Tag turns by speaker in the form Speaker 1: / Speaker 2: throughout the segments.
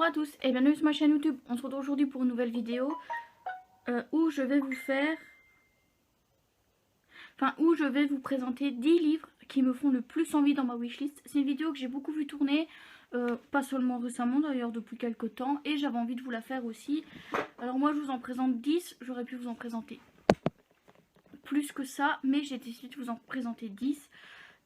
Speaker 1: à tous et bienvenue sur ma chaîne YouTube. On se retrouve aujourd'hui pour une nouvelle vidéo où je vais vous présenter 10 livres qui me font le plus envie dans ma wishlist. C'est une vidéo que j'ai beaucoup vu tourner, pas seulement récemment d'ailleurs, depuis quelques temps, et j'avais envie de vous la faire aussi. Alors moi je vous en présente 10, j'aurais pu vous en présenter plus que ça, mais j'ai décidé de vous en présenter 10.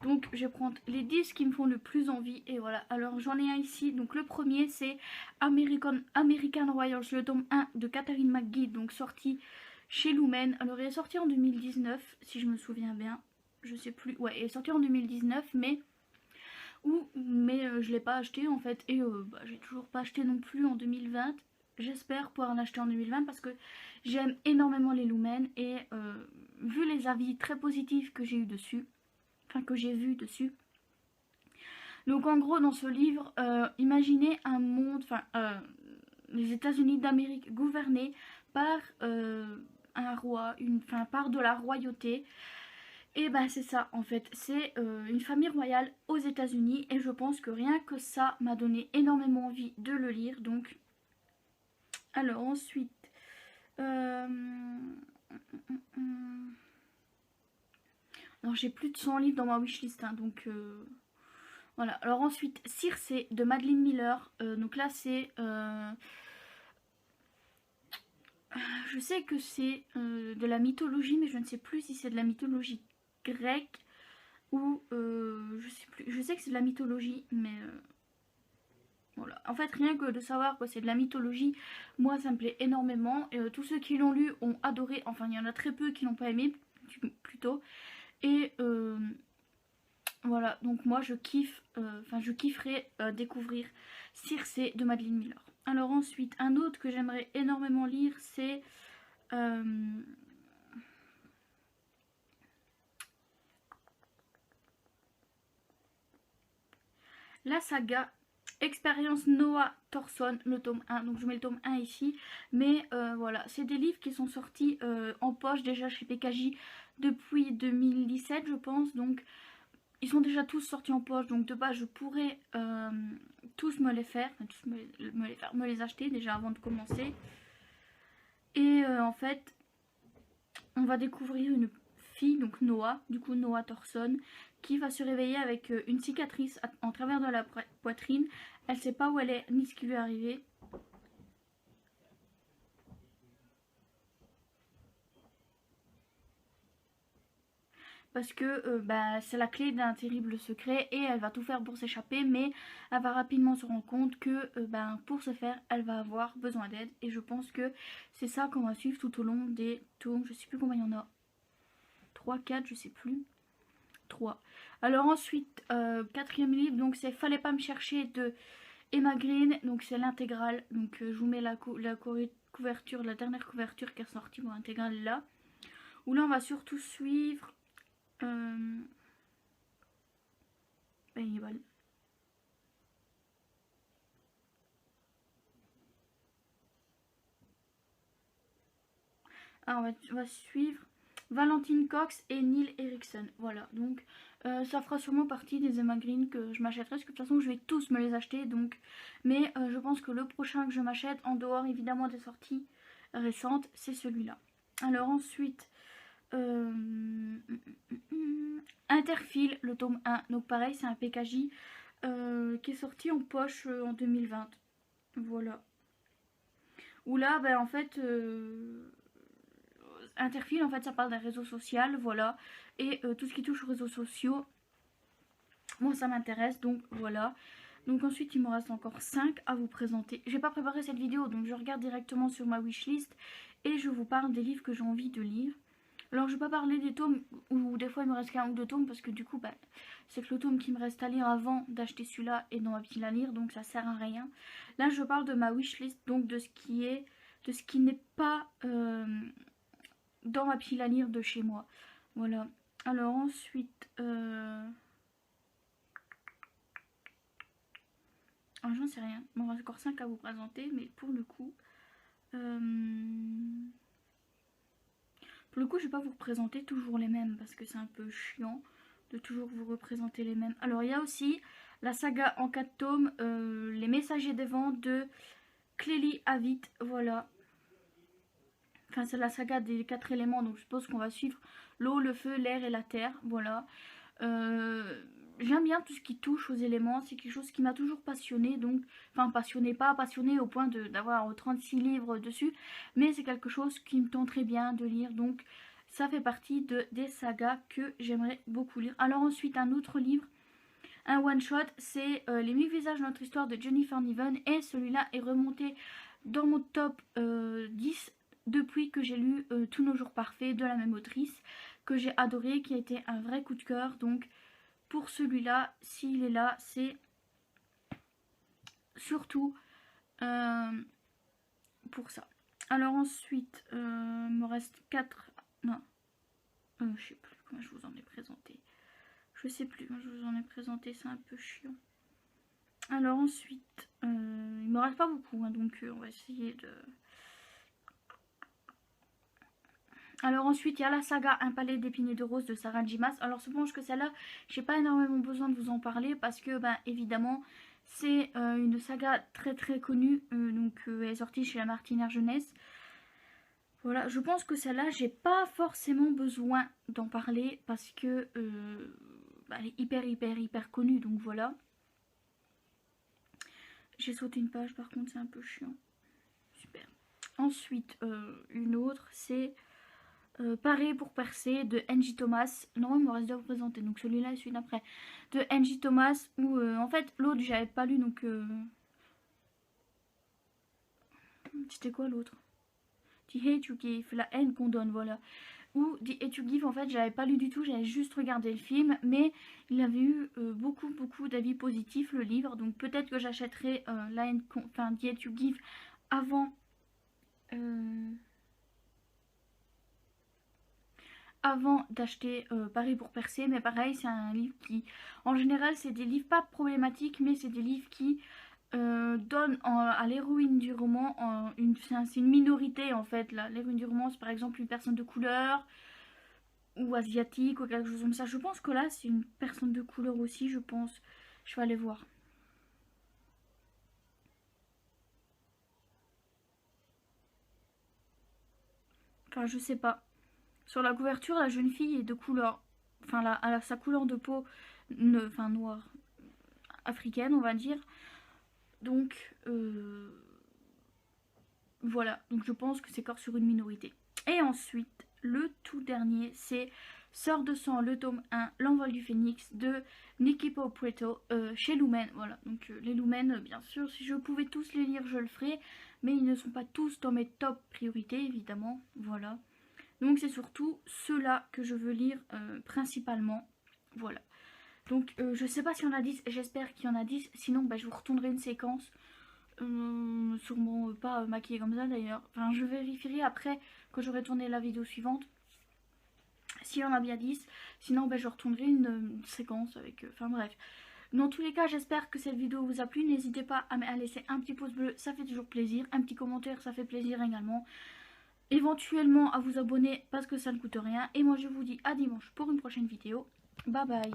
Speaker 1: Donc je vais prendre les 10 qui me font le plus envie et voilà. Alors j'en ai un ici. Donc le premier c'est American Royals, le tome 1 de Katharine McGee, donc sorti chez Lumen. Alors il est sorti en 2019 si je me souviens bien. Je sais plus. Ouais, il est sorti en 2019 mais je l'ai pas acheté en fait. Et j'ai toujours pas acheté non plus en 2020. J'espère pouvoir l'acheter en 2020 parce que j'aime énormément les Lumen et vu les avis très positifs que j'ai eu dessus, que j'ai vu dessus. Donc en gros dans ce livre, imaginez un monde, les États-Unis d'Amérique gouvernés par un roi, par de la royauté. Et ben c'est ça en fait, c'est une famille royale aux États-Unis et je pense que rien que ça m'a donné énormément envie de le lire. Donc alors ensuite alors j'ai plus de 100 livres dans ma wishlist hein, donc voilà. Alors ensuite Circe de Madeline Miller, donc là c'est je sais que c'est de la mythologie mais je ne sais plus si c'est de la mythologie grecque ou je sais plus, je sais que c'est de la mythologie mais voilà. En fait rien que de savoir que c'est de la mythologie, moi ça me plaît énormément et tous ceux qui l'ont lu ont adoré, enfin il y en a très peu qui l'ont pas aimé plutôt et voilà, donc moi je kiffe, je kifferais découvrir Circe de Madeline Miller. Alors ensuite, un autre que j'aimerais énormément lire, c'est la saga Expérience Noah Thorson, le tome 1. Donc je mets le tome 1 ici. Mais voilà, c'est des livres qui sont sortis en poche déjà chez PKJ depuis 2017 je pense. Donc ils sont déjà tous sortis en poche, donc de base je pourrais tous me les faire, me les acheter déjà avant de commencer. Et en fait, on va découvrir une fille, donc Noah, du coup Noah Thorson, qui va se réveiller avec une cicatrice en travers de la poitrine. Elle sait pas où elle est ni ce qui lui est arrivé. Parce que c'est la clé d'un terrible secret et elle va tout faire pour s'échapper, mais elle va rapidement se rendre compte que pour ce faire elle va avoir besoin d'aide et je pense que c'est ça qu'on va suivre tout au long des tomes. Je sais plus combien il y en a, 3, 4, je sais plus, 3. Alors ensuite quatrième livre, donc c'est Fallait pas me chercher de Emma Green, donc c'est l'intégrale. Donc je vous mets la couverture, la dernière couverture qui est sortie, bon, intégrale là, où là on va surtout suivre voilà. Alors on va suivre Valentine Cox et Neil Erickson. Voilà, donc ça fera sûrement partie des Emma Green que je m'achèterai, parce que de toute façon je vais tous me les acheter. Donc, mais je pense que le prochain que je m'achète, en dehors évidemment des sorties récentes, c'est celui-là. Alors ensuite, Interfile, le tome 1. Donc pareil, c'est un PKJ qui est sorti en poche en 2020. Voilà. Où là, en fait... Interfile, en fait, ça parle d'un réseau social, voilà. Et tout ce qui touche aux réseaux sociaux, moi, ça m'intéresse, donc voilà. Donc ensuite, il me reste encore 5 à vous présenter. J'ai pas préparé cette vidéo, donc je regarde directement sur ma wishlist et je vous parle des livres que j'ai envie de lire. Alors, je vais pas parler des tomes où des fois il me reste qu'un ou deux tomes parce que du coup, c'est que le tome qui me reste à lire avant d'acheter celui-là est dans ma pile à lire, donc ça sert à rien. Là, je parle de ma wishlist, donc de ce qui n'est pas dans ma pile à lire de chez moi. Voilà. Alors ensuite... Alors j'en sais rien. Bon, il me reste encore 5 à vous présenter, mais pour le coup... Pour le coup, je vais pas vous présenter toujours les mêmes parce que c'est un peu chiant. de toujours vous représenter les mêmes. Alors il y a aussi la saga en 4 tomes, Les Messagers des Vents de Clélie Avitt, voilà. Enfin c'est la saga des 4 éléments, donc je suppose qu'on va suivre l'eau, le feu, l'air et la terre, voilà. J'aime bien tout ce qui touche aux éléments, c'est quelque chose qui m'a toujours passionné, donc, enfin passionné, pas passionné au point d'avoir 36 livres dessus, mais c'est quelque chose qui me tenterait bien de lire, donc ça fait partie des sagas que j'aimerais beaucoup lire. Alors ensuite un autre livre, un one shot, c'est Les 1000 visages de notre histoire de Jennifer Niven, et celui-là est remonté dans mon top 10 depuis que j'ai lu Tous nos jours parfaits de la même autrice, que j'ai adoré, qui a été un vrai coup de cœur. Donc pour celui-là, s'il est là, c'est surtout pour ça. Alors ensuite, il me reste 4... Non, je sais plus comment je vous en ai présenté. Je sais plus comment je vous en ai présenté, c'est un peu chiant. Alors ensuite, il me reste pas beaucoup, hein, donc on va essayer de... Alors ensuite, il y a la saga Un palais d'épines et de roses de Sarah J. Maas. Alors je pense que celle-là, j'ai pas énormément besoin de vous en parler parce que, ben, évidemment, c'est une saga très très connue. Donc elle est sortie chez la Martinière Jeunesse. Voilà, je pense que celle-là, j'ai pas forcément besoin d'en parler parce que ben, elle est hyper connue. Donc voilà. J'ai sauté une page, par contre, c'est un peu chiant. Super. Ensuite, une autre, c'est... Pareil pour percer de Angie Thomas. Non, il me reste deux à vous présenter, donc celui-là et celui d'après. De Angie Thomas, où en fait l'autre j'avais pas lu, donc c'était quoi l'autre? The Hate You Give, la haine qu'on donne, voilà. Ou The Hate You Give, en fait j'avais pas lu du tout, j'avais juste regardé le film, mais il avait eu beaucoup d'avis positifs le livre, donc peut-être que j'achèterai la haine, enfin The Hate You Give avant d'acheter Paris pour percer, mais pareil c'est un livre qui en général c'est des livres pas problématiques, mais c'est des livres qui donnent à l'héroïne du roman c'est une minorité en fait. L'héroïne du roman c'est par exemple une personne de couleur ou asiatique ou quelque chose comme ça. Je pense que là c'est une personne de couleur aussi, je pense. Je vais aller voir. Enfin je sais pas. Sur la couverture, la jeune fille est de couleur, enfin sa couleur de peau, enfin noire, africaine on va dire. Donc voilà, donc je pense que c'est encore sur une minorité. Et ensuite, le tout dernier, c'est Sœur de sang, le tome 1, L'envol du phénix de Nikki Preto chez Lumen. Voilà, donc les Lumen, bien sûr, si je pouvais tous les lire, je le ferais, mais ils ne sont pas tous dans mes top priorités, évidemment. Voilà. Donc c'est surtout ceux-là que je veux lire principalement. Voilà. Donc je sais pas s'il y en a 10, j'espère qu'il y en a 10. Sinon bah, je vous retournerai une séquence. Sûrement pas maquillée comme ça d'ailleurs. Enfin je vérifierai après quand j'aurai tourné la vidéo suivante. S'il y en a bien 10. Sinon bah, je retournerai une séquence avec... Enfin bref. Dans tous les cas, j'espère que cette vidéo vous a plu. N'hésitez pas à laisser un petit pouce bleu, ça fait toujours plaisir. Un petit commentaire, ça fait plaisir également. Éventuellement à vous abonner parce que ça ne coûte rien. Et moi je vous dis à dimanche pour une prochaine vidéo. Bye bye.